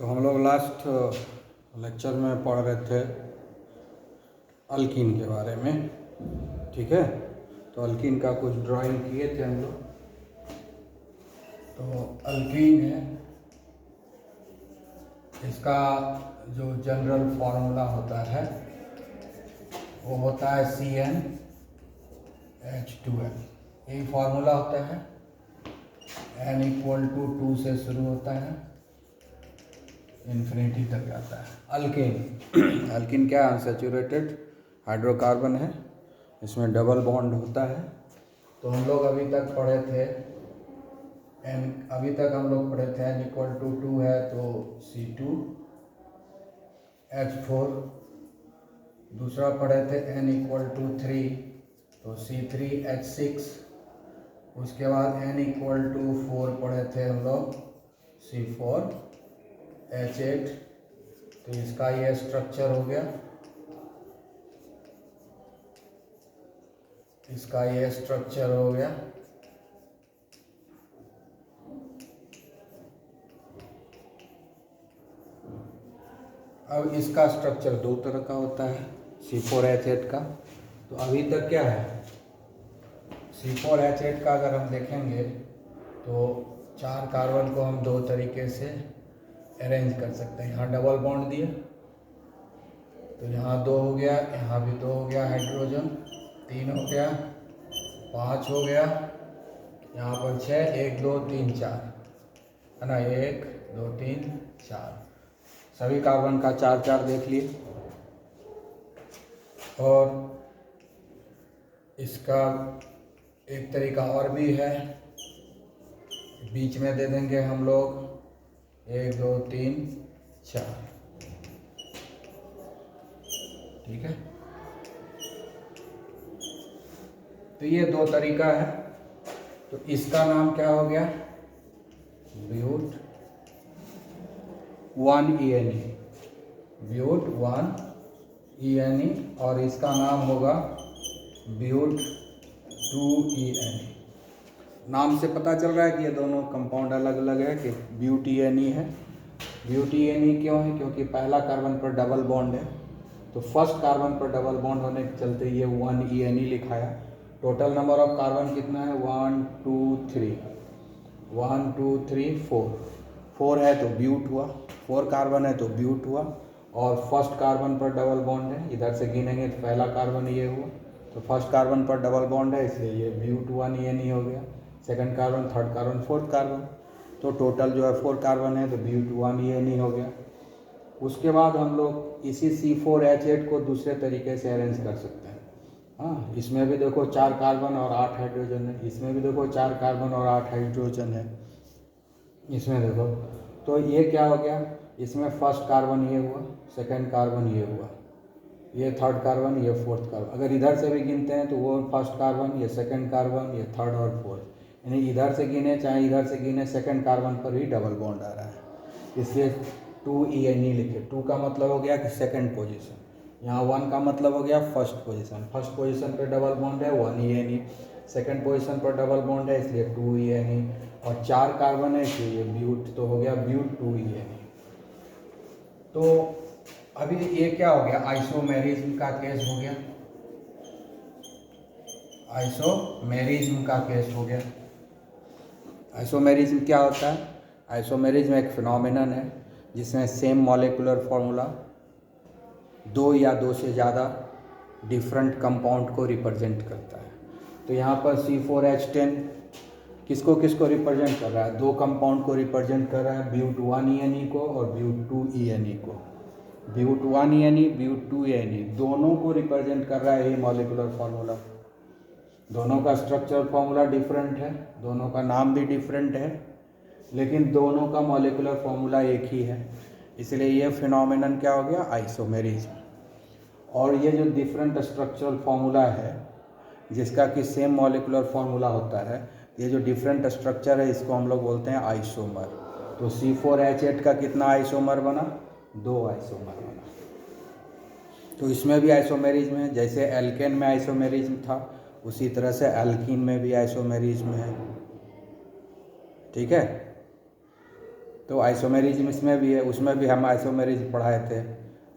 तो हम लोग लास्ट लेक्चर में पढ़ रहे थे अल्कीन के बारे में, ठीक है। तो अल्कीन का कुछ ड्राइंग किए थे हम लोग। तो अल्कीन है, इसका जो जनरल फार्मूला होता है वो होता है CnH2n। यही फार्मूला होता है। n = 2 से शुरू होता है, इन्फिनिटी तक जाता है। अल्कीन अल्कीन क्या है? अनसैचुरेटेड हाइड्रोकार्बन है, इसमें डबल बॉन्ड होता है। तो हम लोग अभी तक पढ़े थे n = 2 है तो C2H4। दूसरा पढ़े थे n = 3 तो C3H6। उसके बाद n = 4 पढ़े थे हम लोग C4H8। तो इसका ये स्ट्रक्चर हो गया, इसका ये स्ट्रक्चर हो गया। अब इसका स्ट्रक्चर दो तरह का होता है C4H8 का। तो अभी तक क्या है, C4H8 का अगर हम देखेंगे तो 4 कार्बन को हम दो तरीके से अरेंज कर सकते हैं। यहाँ डबल बॉन्ड दिए तो यहाँ 2 हो गया, यहाँ भी 2 हो गया हाइड्रोजन, 3 हो गया, 5 हो गया, यहाँ पर 6, 1 2 3 4 है ना, 1 2 3 4 सभी कार्बन का 4 4 देख लिए। और इसका एक तरीका और भी है, बीच में दे देंगे हम लोग 1 2 3 4, ठीक है। तो ये दो तरीका है। तो इसका नाम क्या हो गया, ब्यूट 1ENE, ब्यूट 1ENE। और इसका नाम होगा ब्यूट 2ENE। नाम से पता चल रहा है कि ये दोनों कंपाउंड अलग अलग है, कि ब्यूट ENE है। ब्यूट ENE क्यों है? क्योंकि पहला कार्बन पर डबल बॉन्ड है, तो फर्स्ट कार्बन पर डबल बॉन्ड होने के चलते ये 1ENE लिखाया। टोटल नंबर ऑफ कार्बन कितना है? 1 2 3 1 2 3 4 है तो ब्यूट हुआ, 4 कार्बन है तो ब्यूट हुआ। और फर्स्ट कार्बन पर डबल बॉन्ड है, इधर से गिनेंगे तो पहला कार्बन ये हुआ, तो फर्स्ट कार्बन पर डबल बॉन्ड है इसलिए ये ब्यूट 1ENE हो गया। Second carbon, third carbon, fourth carbon, तो टोटल जो है 4 कार्बन है तो ब्यूट 1ENE हो गया। उसके बाद हम लोग इसी C4H8 को दूसरे तरीके से अरेंज कर सकते हैं। हाँ, इसमें भी देखो 4 कार्बन और 8 हाइड्रोजन है, इसमें भी देखो 4 कार्बन और 8 हाइड्रोजन है, इसमें देखो। तो ये क्या हो गया, इसमें फर्स्ट कार्बन ये हुआ, सेकंड कार्बन ये हुआ, ये थर्ड कार्बन, ये फोर्थ कार्बन। अगर इधर से भी गिनते हैं तो वो फर्स्ट कार्बन, ये सेकंड कार्बन, ये थर्ड और फोर्थ, यानी इधर से गिने चाहे इधर से गिने सेकंड कार्बन पर ही डबल बॉन्ड आ रहा है, इसलिए 2ENE लिखे। 2 का मतलब हो गया कि सेकंड पोजीशन, यहाँ 1 का मतलब हो गया फर्स्ट पोजीशन। फर्स्ट पोजीशन पर डबल बॉन्ड है 1ENE, सेकंड पोजीशन पर डबल बॉन्ड है इसलिए 2ENE, और 4 कार्बन है इसलिए ये ब्यूट, तो हो गया ब्यूट 2ENE। तो अभी ये क्या हो गया, आइसोमेरिज्म का केस हो गया, आइसोमेरिज्म का केस हो गया। आइसोमेरिज्म क्या होता है? आइसोमेरिज्म एक फिनोमिनन है जिसमें सेम मॉलिक्यूलर फॉर्मूला 2 या 2 से ज़्यादा डिफरेंट कंपाउंड को रिप्रेजेंट करता है। तो यहाँ पर C4H10 किसको किसको रिप्रेजेंट कर रहा है? 2 कंपाउंड को रिप्रेजेंट कर रहा है, ब्यूट 1ENE को और ब्यूट 2ENE को। ब्यूट 1ENE, ब्यूट 2ENE दोनों को रिप्रेजेंट कर रहा है ये मॉलिक्यूलर फार्मूला। दोनों का स्ट्रक्चरल फार्मूला डिफरेंट है, दोनों का नाम भी डिफरेंट है, लेकिन दोनों का मॉलिक्यूलर फार्मूला एक ही है, इसलिए ये फिनोमिनन क्या हो गया, आइसोमेरिज्म। और ये जो डिफरेंट स्ट्रक्चरल फार्मूला है जिसका कि सेम मॉलिक्यूलर फार्मूला होता है, ये जो डिफरेंट स्ट्रक्चर है इसको हम लोग बोलते हैं आइसोमर। तो C4H8 का कितना आइसोमर बना? 2 आइसोमर बना। तो इसमें भी आइसोमेरिज्म है, जैसे एल्केन में आइसोमेरिज्म था उसी तरह से एल्कीन में भी आइसोमेरिज्म है, ठीक है। तो आइसोमेरिज्म इसमें भी है, उसमें भी हम आइसोमेरिज्म पढ़ाए थे,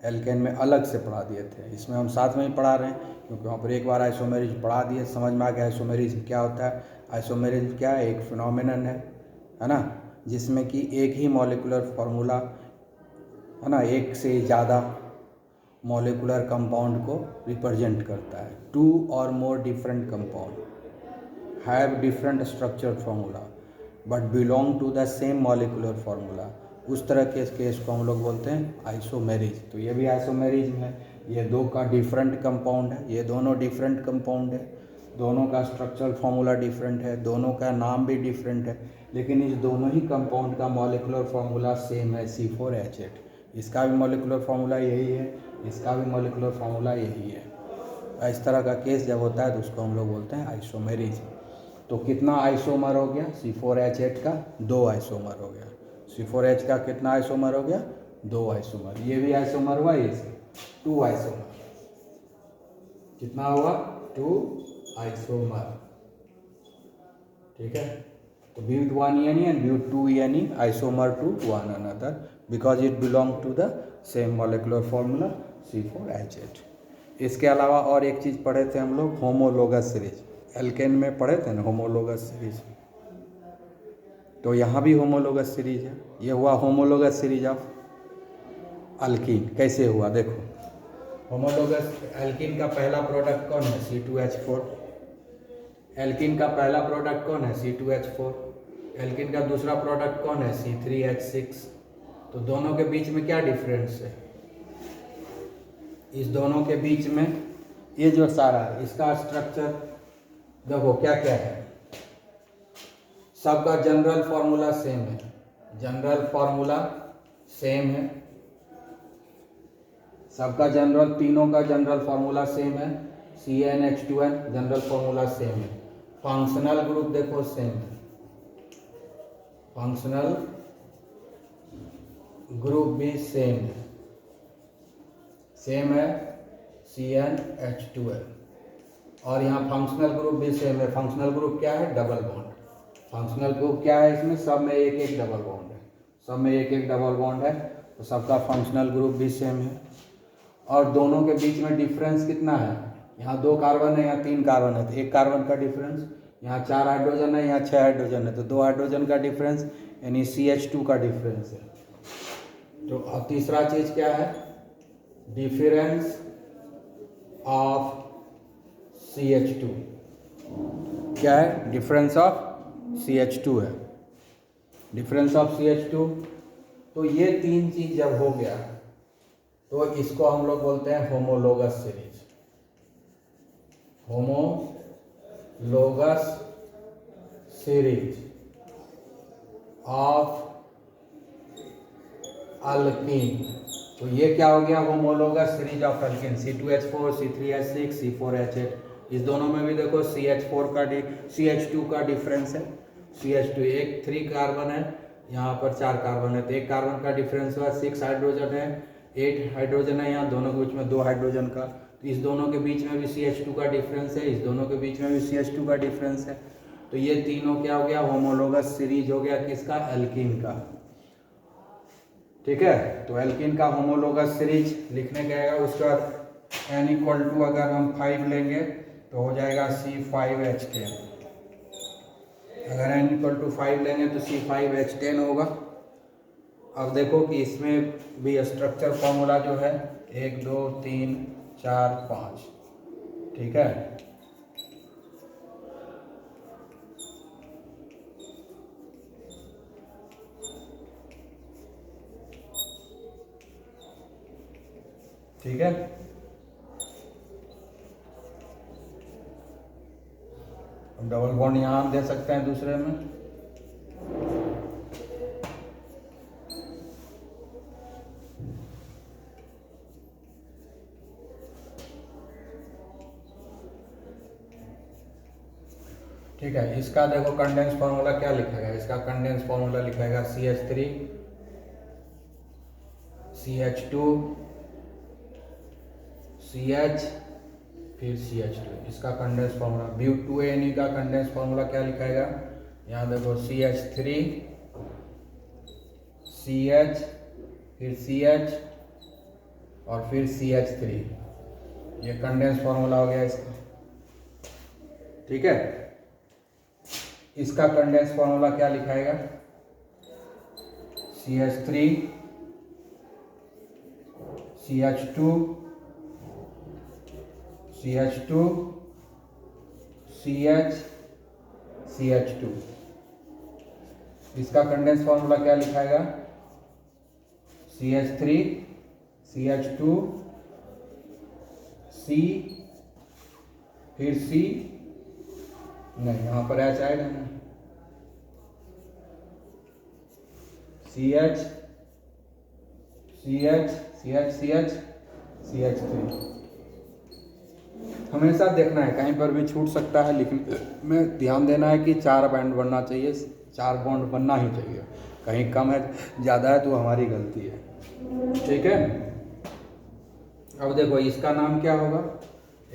एल्केन में अलग से पढ़ा दिए थे, इसमें हम साथ में ही पढ़ा रहे हैं क्योंकि वहाँ पर एक बार आइसोमेरिज्म पढ़ा दिए, समझ में आ गया आइसोमेरिज्म क्या होता है। आइसोमेरिज्म क्या है, एक फिनोमेनन है ना, जिसमें कि एक ही मॉलिक्यूलर फार्मूला है ना, एक से ज़्यादा मॉलिक्यूलर कंपाउंड को रिप्रेजेंट करता है। 2 or more different compound have different structured formula but belong to the same molecular formula। उस तरह के केस को हम लोग बोलते हैं आइसोमेरिज। तो ये भी आइसोमेरिज्म है, ये दो का डिफरेंट कंपाउंड है, ये दोनों डिफरेंट कंपाउंड है, दोनों का स्ट्रक्चरल फार्मूला डिफरेंट है, दोनों का नाम भी डिफरेंट है, लेकिन इस दोनों ही कंपाउंड का मॉलिक्यूलर फार्मूला सेम है, C4H8। इसका भी मॉलिक्यूलर फार्मूला यही है, इसका भी मॉलिक्यूलर फार्मूला यही है। इस तरह का केस जब होता है तो उसको हम लोग बोलते हैं आइसोमेरिज्म। तो कितना आइसोमर हो गया, C4H8 का 2 आइसोमर हो गया, C4H का कितना आइसोमर हो गया, 2 आइसोमर। ये भी आइसोमर हुआ, ये 2 आइसोमर, कितना हुआ, 2 आइसोमर। ठीक है, तो bute 1 and bute 2 isomer to one another because it belong to the same molecular formula C4H8। इसके अलावा और एक चीज़ पढ़े थे हम लोग, होमोलोगस सीरीज। एल्केन में पढ़े थे ना होमोलोगस सीरीज, तो यहाँ भी होमोलोगस सीरीज है। ये हुआ होमोलोगस सीरीज ऑफ अल्कीन। कैसे हुआ देखो, होमोलोगस एल्कीन का पहला प्रोडक्ट कौन है, C2H4। एल्कीन का पहला प्रोडक्ट कौन है, C2H4। एल्कीन का दूसरा प्रोडक्ट कौन है, C3H6। तो दोनों के बीच में क्या डिफरेंस है, इस दोनों के बीच में ये जो सारा है इसका स्ट्रक्चर देखो क्या क्या है। सबका जनरल फार्मूला सेम है, जनरल फार्मूला सेम है, सबका जनरल, तीनों का जनरल फार्मूला सेम है, CnH2n जनरल फार्मूला सेम है। फंक्शनल ग्रुप देखो सेम है, फंक्शनल ग्रुप भी सेम है, सेम है CnH2n। और यहाँ फंक्शनल ग्रुप भी सेम है। फंक्शनल ग्रुप क्या है, डबल बॉन्ड। फंक्शनल ग्रुप क्या है, इसमें सब में एक एक डबल बॉन्ड है, सब में एक एक डबल बॉन्ड है, तो सबका फंक्शनल ग्रुप भी सेम है। और दोनों के बीच में डिफरेंस कितना है, यहाँ 2 कार्बन है, यहाँ 3 कार्बन है, तो 1 कार्बन का डिफरेंस, यहाँ 4 हाइड्रोजन है, यहाँ 6 हाइड्रोजन है, तो 2 हाइड्रोजन का डिफरेंस यानी CH2 का डिफरेंस है। तो अब तीसरा चीज क्या है, डिफरेंस ऑफ CH2 क्या है, डिफरेंस ऑफ CH2 है, डिफरेंस ऑफ CH2। तो ये 3 चीज जब हो गया तो इसको हम लोग बोलते हैं homologous series, homologous series of alkyne. तो ये क्या हो गया, homologous series of alkyne, C2H4, C3H6, C4H8। इस दोनों में भी देखो CH2 का डिफरेंस है, CH2 एक 3 कार्बन है, यहाँ पर 4 कार्बन है, तो 1 कार्बन का डिफरेंस हुआ, 6 हाइड्रोजन है, 8 हाइड्रोजन है, यहाँ दोनों के बीच में 2 हाइड्रोजन का, तो इस दोनों के बीच में भी CH2 का डिफरेंस है, इस दोनों के बीच में भी CH2 का डिफरेंस है। तो ये तीनों क्या हो गया, होमोलोगस सीरीज हो गया, किसका, एल्कीन का। ठीक है, तो एल्कीन का होमोलोगस सीरीज लिखने का आएगा, उसके बाद n = अगर हम 5 लेंगे तो हो जाएगा C5H10। अगर n = 5 लेंगे तो C5H10 होगा। अब देखो कि इसमें भी स्ट्रक्चर फॉर्मूला जो है 1 2 3 4 5, ठीक है। ठीक है, अब डबल बॉन्ड यहाँ हम दे सकते हैं दूसरे में, ठीक है। इसका देखो कंडेंस फार्मूला क्या लिखेगा, इसका कंडेंस फार्मूला लिखेगा CH3 CH2 CH फिर CH2, इसका कंडेंस फार्मूला। ब्यूट 2ANE का कंडेंस फार्मूला क्या लिखाएगा, यहाँ देखो CH3 CH, फिर CH और फिर CH3। ये कंडेंस फॉर्मूला हो गया इसका। ठीक है, इसका कंडेंस फॉर्मूला क्या लिखाएगा? CH3 CH2 CH2 CH CH2। इसका कंडेंस फॉर्मूला क्या लिखाएगा? CH3 CH2 C, फिर C, नहीं यहाँ पर H आएगा ना, CH CH CH CH CH3। हमेशा देखना है, कहीं पर भी छूट सकता है, लेकिन में ध्यान देना है कि 4 बॉन्ड बनना चाहिए, 4 बॉन्ड बनना ही चाहिए। कहीं कम है, ज़्यादा है तो हमारी गलती है। ठीक है, अब देखो इसका नाम क्या होगा?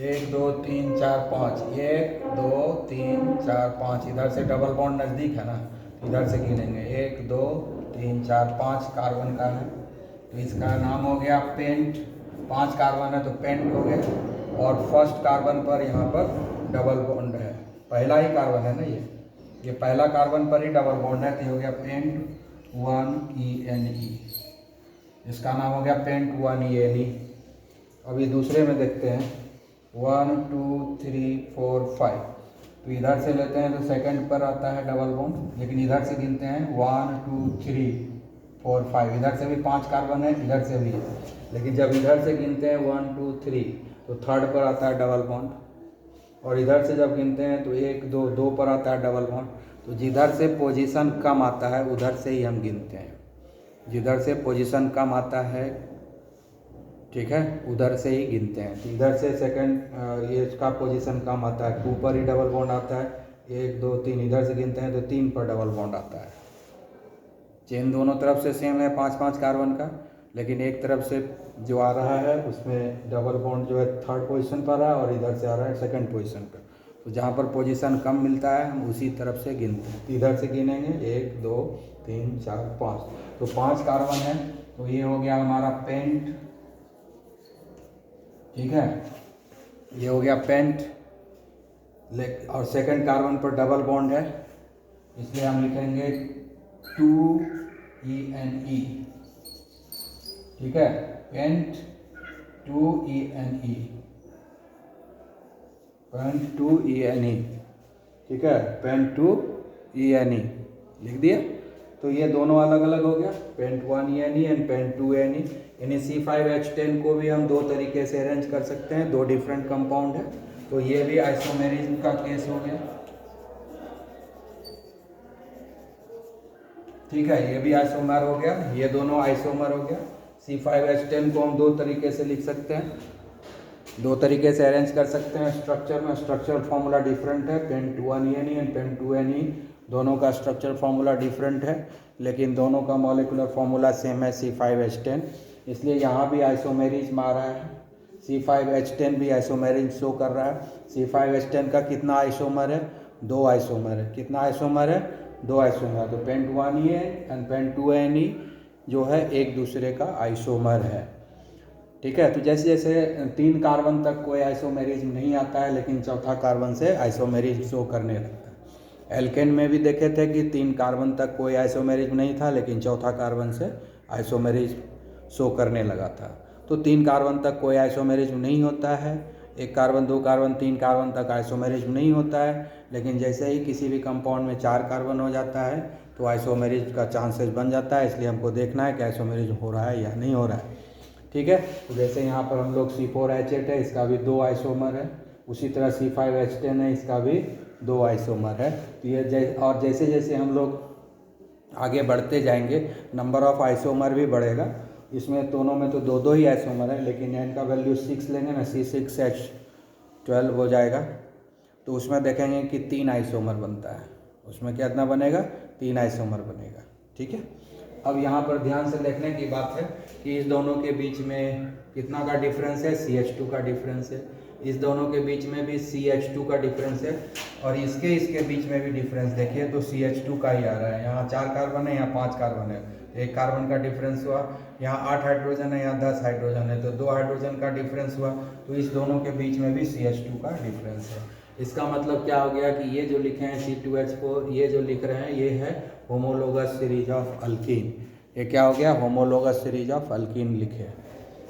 1 2 3 4 5, 1 2 3 4 5। इधर से डबल बॉन्ड नज़दीक है ना, इधर से गिनेंगे। 1 2 3 4 5 कार्बन का है, तो इसका नाम हो गया पेंट। 5 कार्बन है तो पेंट हो गया। और फर्स्ट कार्बन पर यहाँ पर डबल बॉन्ड है, पहला ही कार्बन है ना, ये पहला कार्बन पर ही डबल बॉन्ड है, तो ये हो गया पेंट 1ENE। इसका नाम हो गया पेंट 1ENE। अभी दूसरे में देखते हैं, 1 2 3 4 5। तो इधर से लेते हैं तो सेकंड पर आता है डबल बॉन्ड, लेकिन इधर से गिनते हैं 1 2 3 4 5। इधर से भी 5 कार्बन है, इधर से भी, लेकिन जब इधर से गिनते हैं 1 2 3 तो थर्ड पर आता है डबल बॉन्ड। और इधर से जब गिनते हैं तो 1 2 2 पर आता है डबल बॉन्ड। तो जिधर से पोजीशन कम आता है उधर से ही हम गिनते हैं, जिधर से पोजीशन कम आता है, ठीक है, उधर से ही गिनते हैं। तो इधर से सेकंड ये इसका पोजीशन कम आता है, 2 पर ही डबल बॉन्ड आता है। 1 2 3 इधर से गिनते हैं तो 3 पर डबल बॉन्ड आता है। चेन दोनों तरफ से सेम है 5 5 कार्बन का, लेकिन एक तरफ से जो आ रहा है उसमें डबल बॉन्ड जो है थर्ड पोजीशन पर है और इधर से आ रहा है सेकंड पोजीशन पर। तो जहाँ पर पोजीशन कम मिलता है हम उसी तरफ से गिनते हैं। तो इधर से गिनेंगे 1 2 3 4 5, तो 5 कार्बन है, तो ये हो गया हमारा पेंट। ठीक है, ये हो गया पेंट। और सेकंड कार्बन पर डबल बॉन्ड है, इसलिए हम लिखेंगे 2ENE। ठीक है, पेंट 2ENE, पेंट 2ENE। ठीक है, पेंट 2ENE लिख दिया। तो ये दोनों अलग अलग हो गया, paint 1ENE and paint 2ENE। यानी C5H10 को भी हम दो तरीके से अरेंज कर सकते हैं, दो डिफरेंट कंपाउंड है। तो ये भी आइसोमेरिज्म का केस हो गया। ठीक है, ये भी आइसोमर हो गया, ये दोनों आइसोमर हो गया। C5H10 को हम दो तरीके से लिख सकते हैं, दो तरीके से अरेंज कर सकते हैं। स्ट्रक्चर में स्ट्रक्चरल फॉर्मूला डिफरेंट है, pent 1ENE and pent 2NE दोनों का स्ट्रक्चर फॉर्मूला डिफरेंट है, लेकिन दोनों का मॉलिक्यूलर फॉर्मूला सेम है C5H10, इसलिए यहाँ भी आइसोमेरिज्म आ रहा है। C5H10 भी आइसोमेरिज्म शो कर रहा है। C5H10 का कितना आइसोमर है? 2 आइसोमर है। कितना आइसोमर है? 2 आइसोमर। तो paint 1E and pent 2NE जो है एक दूसरे का आइसोमर है। ठीक है, तो जैसे जैसे 3 कार्बन तक कोई आइसोमेरिज्म नहीं आता है, लेकिन चौथा कार्बन से आइसोमेरिज्म शो करने लगता है। एल्केन में भी देखे थे कि 3 कार्बन तक कोई आइसोमेरिज्म नहीं था, लेकिन चौथा कार्बन से आइसोमेरिज्म शो करने लगा था। तो 3 कार्बन तक कोई आइसोमेरिज्म नहीं होता है, 1 कार्बन 2 कार्बन 3 कार्बन तक आइसोमेरिज्म नहीं होता है, लेकिन जैसे ही किसी भी कंपाउंड में 4 कार्बन हो जाता है तो आइसोमेरिज्म का चांसेस बन जाता है। इसलिए हमको देखना है कि आइसोमेरिज्म हो रहा है या नहीं हो रहा है। ठीक है, तो जैसे यहाँ पर हम लोग C4H8 है, इसका भी 2 आइसोमर है। उसी तरह C5H10 है, इसका भी 2 आइसोमर है। तो ये और जैसे जैसे हम लोग आगे बढ़ते जाएंगे नंबर ऑफ आइसोमर भी बढ़ेगा। इसमें दोनों में तो 2 ही आइसोमर है, लेकिन n का वैल्यू 6 लेंगे ना, C6H12 हो जाएगा। तो उसमें देखेंगे कि 3 आइसोमर बनता है। उसमें कितना बनेगा? 3 आइसोमर बनेगा। ठीक है, अब यहाँ पर ध्यान से देखने की बात है कि इस दोनों के बीच में कितना का डिफरेंस है? CH2 का डिफरेंस है। इस दोनों के बीच में भी CH2 का डिफरेंस है, और इसके बीच में भी डिफरेंस देखिए तो CH2 का ही आ रहा है। यहाँ 4 कार्बन है, यहाँ 5 कार्बन है, एक कार्बन का डिफरेंस हुआ, यहाँ 8 हाइड्रोजन है, यहाँ 10 हाइड्रोजन है, तो 2 हाइड्रोजन का डिफरेंस हुआ, तो इस दोनों के बीच में भी CH2 का डिफरेंस है। इसका मतलब क्या हो गया कि ये जो लिखे हैं C2H4, ये जो लिख रहे हैं ये है होमोलोगस सीरीज ऑफ अल्कीन। ये क्या हो गया, होमोलोगस सीरीज ऑफ अल्कीन लिखे।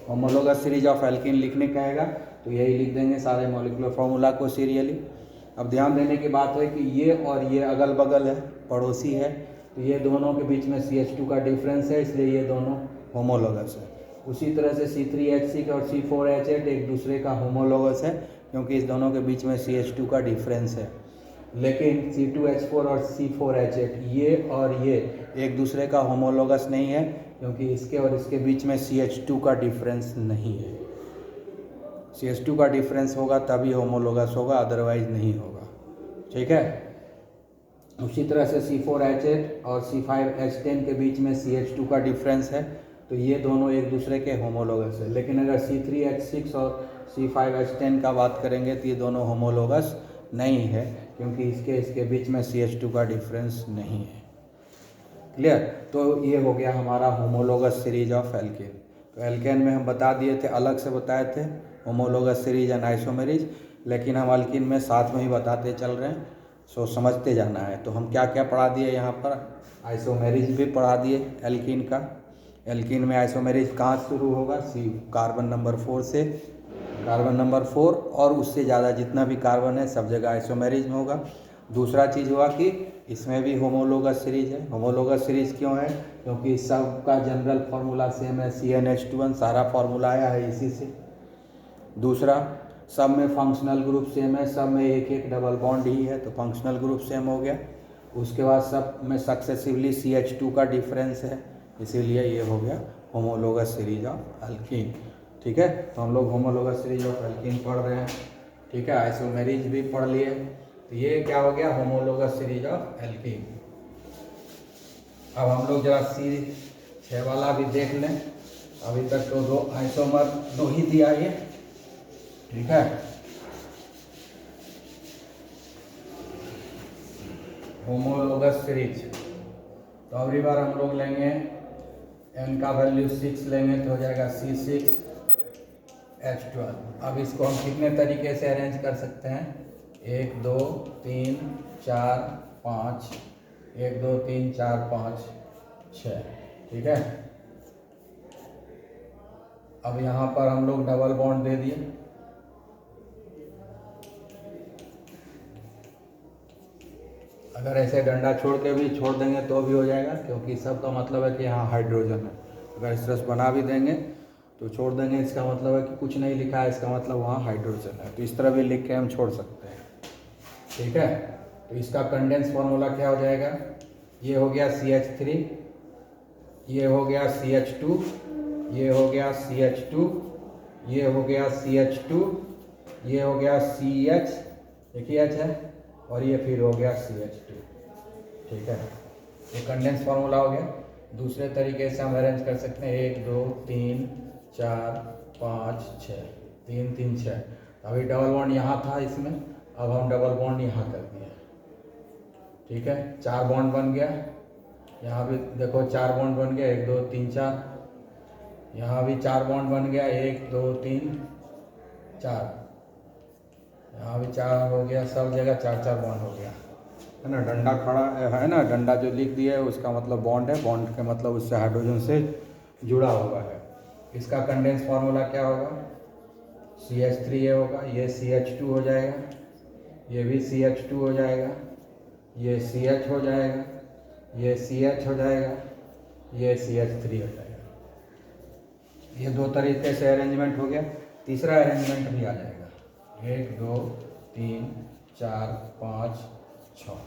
होमोलोगस सीरीज ऑफ अल्कीन लिखने कहेगा तो यही लिख देंगे सारे मॉलिक्यूलर फॉर्मूला को सीरियली। अब ध्यान देने की बात है कि ये और ये अगल बगल है, पड़ोसी है, तो ये दोनों के बीच में CH2 का डिफरेंस है, इसलिए ये दोनों होमोलोगस है। उसी तरह से C3H6 और C4H8 एक दूसरे का होमोलोगस है, क्योंकि इस दोनों के बीच में CH2 का डिफरेंस है। लेकिन C2H4 और C4H8 ये और ये एक दूसरे का होमोलोगस नहीं है, क्योंकि इसके और इसके बीच में CH2 का डिफरेंस नहीं है। CH2 का डिफरेंस होगा तभी होमोलोगस होगा, अदरवाइज नहीं होगा। ठीक है। उसी तरह से C4H8 और C5H10 के बीच में CH2 का डिफरेंस है, तो ये दोनों एक दूसरे के होमोलोगस है। लेकिन अगर C3H6 और C5H10 का बात करेंगे तो ये दोनों होमोलोगस नहीं है, क्योंकि इसके बीच में CH2 का डिफरेंस नहीं है। क्लियर। तो ये हो गया हमारा होमोलोगस सीरीज ऑफ एल्केन। तो एल्केन में हम बता दिए थे, अलग से बताए थे होमोलोगस सीरीज एंड आइसोमेरिज, लेकिन हम अल्कीन में साथ में ही बताते चल रहे हैं, सो समझते जाना है। तो हम क्या क्या पढ़ा दिए यहाँ पर, आइसोमेरिज भी पढ़ा दिए एल्कीन का। एल्कीन में आइसोमेरिज कहाँ शुरू होगा, कार्बन नंबर 4 से, कार्बन नंबर 4 और उससे ज़्यादा जितना भी कार्बन है सब जगह आइसोमेरिज में होगा। दूसरा चीज़ हुआ कि इसमें भी होमोलोगस सीरीज है। होमोलोगस सीरीज क्यों है, क्योंकि सबका जनरल फार्मूला सेम है, CnH2n, सारा फार्मूला आया है इसी से। दूसरा, सब में फंक्शनल ग्रुप सेम है, सब में एक एक डबल बॉन्ड ही है, तो फंक्शनल ग्रुप सेम हो गया। उसके बाद सब में सक्सेसिवली CH2 का डिफरेंस है, इसीलिए ये हो गया होमोलोगस सीरीज ऑफ अल्कीन। ठीक है। तो हम लोग होमोलोगस सीरीज ऑफ अल्कीन पढ़ रहे हैं। ठीक है। आइसोमेरिज भी पढ़ लिए, तो ये क्या हो गया, होमोलोगस सीरीज ऑफ एल्कीन। अब हम लोग जरा C6 वाला भी देख लें। अभी तक तो 2 आइसोमर 2 ही दिया ये। ठीक है। होमोलोगस सीरीज, तो अगली बार हम लोग लेंगे n का वैल्यू 6 लेंगे तो हो जाएगा C6H12। अब इसको हम कितने तरीके से अरेंज कर सकते हैं, 1 2 3 4 5, 1 2 3 4 5 6। ठीक है। अब यहाँ पर हम लोग डबल बॉन्ड दे दिए, अगर ऐसे डंडा छोड़ के भी छोड़ देंगे तो भी हो जाएगा, क्योंकि सब का मतलब है कि यहाँ हाइड्रोजन है। अगर इस तरह से बना भी देंगे तो छोड़ देंगे, इसका मतलब है कि कुछ नहीं लिखा है, इसका मतलब वहाँ हाइड्रोजन है, तो इस तरह भी लिख के हम छोड़ सकते हैं। ठीक है। तो इसका कंडेंस फार्मूला क्या हो जाएगा, ये हो गया CH3, ये हो गया CH2, ये हो गया CH2, ये हो गया CH2, ये हो गया CH, एक ही H है, और ये फिर हो गया CH2। ठीक है। ये कंडेंस फार्मूला हो गया। दूसरे तरीके से हम अरेंज कर सकते हैं, 1 2 3 4 5 6, 3 3 6। अभी डबल बॉन्ड यहाँ था इसमें, अब हम डबल बॉन्ड यहाँ कर दिए। ठीक है। 4 बॉन्ड बन गया, यहाँ भी देखो 4 बॉन्ड बन गया, 1 2 3 4। यहाँ भी 4 बॉन्ड बन गया, 1 2 3 4। यहाँ भी 4 हो गया, सब जगह 4 4 बॉन्ड हो गया, है ना। डंडा खड़ा है ना, डंडा जो लिख दिया है उसका मतलब बॉन्ड है, बॉन्ड के मतलब उससे हाइड्रोजन से जुड़ा हुआ है। इसका कंडेंस फार्मूला क्या होगा, CH3 ये होगा, ये CH2 हो जाएगा, ये भी CH2 हो जाएगा, ये CH हो जाएगा, ये CH हो जाएगा, ये CH3 हो जाएगा। ये 2 तरीके से अरेंजमेंट हो गया। तीसरा अरेंजमेंट भी आ जाएगा, 1 2 3 4 5 6।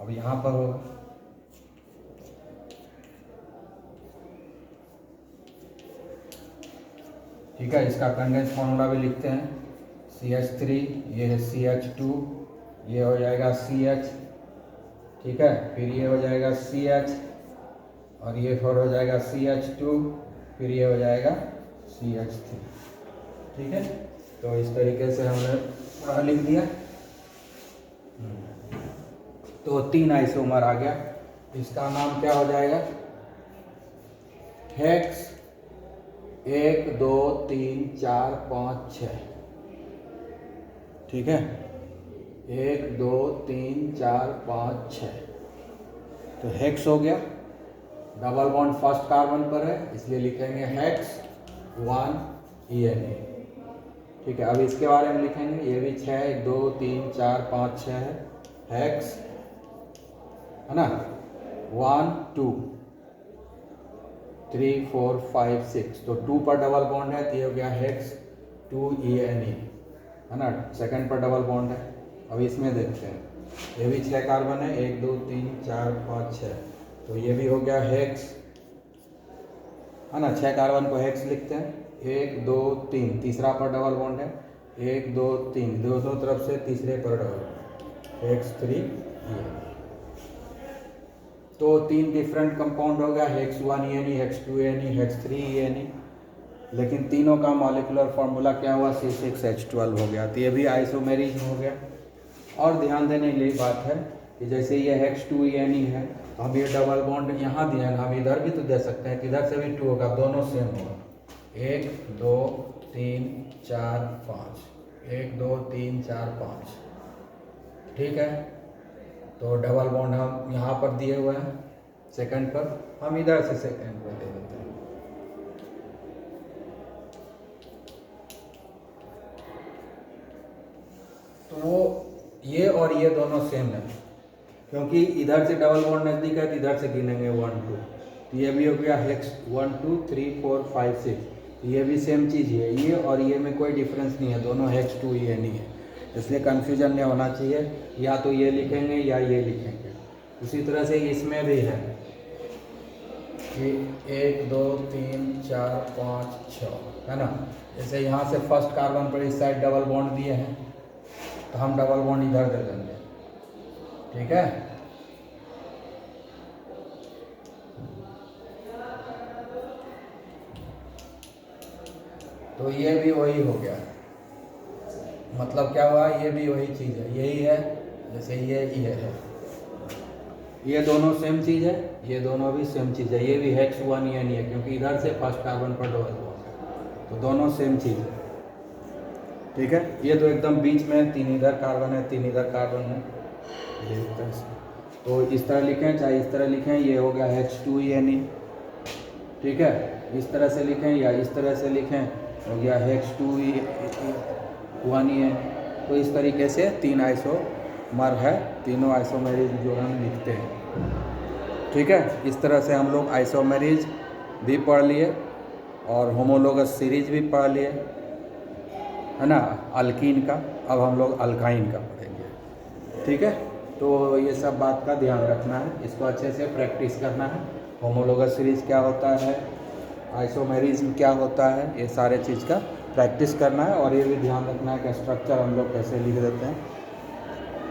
अब यहाँ पर होगा, ठीक है। इसका कंडेंस फार्मूला भी लिखते हैं, CH3, ये है CH2, ये हो जाएगा CH। ठीक है। फिर ये हो जाएगा CH, और ये फिर हो जाएगा CH2, फिर ये हो जाएगा CH3। ठीक है। तो इस तरीके से हमने लिख दिया। तो 3 आइसोमर आ गया। इसका नाम क्या हो जाएगा, हेक्स 1 2 3 4 5 6, ठीक है, 1 2 3 4 5 6, तो हेक्स हो गया। डबल बॉन्ड फर्स्ट कार्बन पर है इसलिए लिखेंगे हेक्स 1 ENA, ठीक है। अब इसके बारे में लिखेंगे, ये भी 6 1 2 3 4 5 6 है, हेक्स है ना, 1 2 3 4 5 6, तो 2 पर डबल बॉन्ड है तो ये हो गया हेक्स 2 ENA, है ना, सेकंड पर डबल बॉन्ड है। अब इसमें देखते हैं, ये भी 6 कार्बन है, 1 2 3 4 5 6, तो ये भी हो गया हेक्स, है ना, 6 कार्बन को हेक्स लिखते हैं, 1 2 3, तीसरा पर डबल बॉन्ड है, 1 2 3, दोनों तरफ से तीसरे पर डबल, हेक्स 3 ENA, तो 3 डिफरेंट कंपाउंड हो गया, hex 1 ENA, hex 2 ENA, hex 3 ENA, लेकिन तीनों का मॉलिक्यूलर फार्मूला क्या हुआ, C6H12 हो गया, तो ये भी आइसोमेरिज हो गया। और ध्यान देने की बात है कि जैसे ये हेक्स 2 ENA है, हम ये डबल बॉन्ड यहाँ दिए हैं, हम इधर भी तो दे सकते हैं, किधर से भी 2 होगा, दोनों सेम होगा, 1 2 3 4 5, 1 2 3 4 5, ठीक है। तो डबल बॉन्ड हम यहाँ पर दिए हुए हैं, सेकंड पर, हम इधर से सेकंड पर दे देते हैं। तो ये और ये दोनों सेम है, क्योंकि इधर से डबल बॉन्ड नज़दीक है तो इधर से गिनेंगे 1 2, तो ये भी हो गया हेक्स 1 2 3 4 5 6, तो ये भी सेम चीज़ है, ये और ये में कोई डिफरेंस नहीं है, दोनों हेक्स 2 ENA है, इसलिए कन्फ्यूजन नहीं होना चाहिए, या तो ये लिखेंगे या ये लिखेंगे। उसी तरह से इसमें भी है कि 1 2 3 4 5 6, है ना, जैसे यहाँ से फर्स्ट कार्बन पर इस साइड डबल बॉन्ड दिए हैं तो हम डबल बॉन्ड इधर दे देंगे, ठीक है। तो ये भी वही हो गया, मतलब क्या हुआ, ये भी वही चीज़ है, यही है, जैसे ये है, ये दोनों सेम चीज़ है, ये दोनों भी सेम चीज़ है, ये भी हेक्स 1 ENA है, क्योंकि इधर से फर्स्ट कार्बन पर डबल बॉन्ड है, तो दोनों सेम चीज़ है, ठीक है। ये तो एकदम बीच में 3 इधर कार्बन है 3 इधर कार्बन है, ये तरह से, तो इस तरह लिखें चाहे इस तरह लिखें, ये हो गया हेक्स 2 ENA, ठीक है। इस तरह से लिखें या इस तरह से लिखें, हो गया हेक्स 2 1 ENA, तो इस तरीके से 3 आइसोमर है, तीनों आइसोमेरिज जो हम लिखते हैं, ठीक है। इस तरह से हम लोग आइसोमेरिज भी पढ़ लिए और होमोलोगस सीरीज भी पढ़ लिए, है ना, अल्कीन का। अब हम लोग अल्काइन का पढ़ेंगे, ठीक है। तो ये सब बात का ध्यान रखना है, इसको अच्छे से प्रैक्टिस करना है, होमोलोगस सीरीज क्या होता है, आइसोमेरिज्म क्या होता है, ये सारे चीज़ का प्रैक्टिस करना है। और ये भी ध्यान रखना है कि स्ट्रक्चर हम लोग कैसे लिख देते हैं,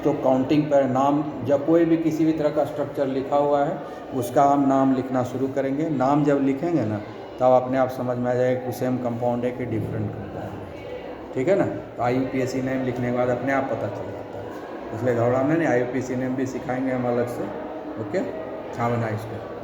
तो काउंटिंग पर नाम, जब कोई भी किसी भी तरह का स्ट्रक्चर लिखा हुआ है उसका हम नाम लिखना शुरू करेंगे, नाम जब लिखेंगे ना तब अपने आप समझ में आ जाएगा कि सेम कंपाउंड है कि डिफरेंट कंपाउंड है, ठीक है ना। तो IUPAC नेम लिखने के बाद अपने आप पता चल जाता है, इसलिए घबराना नहीं, IUPAC नेम भी सिखाएंगे हम अलग से, okay. Have a nice day.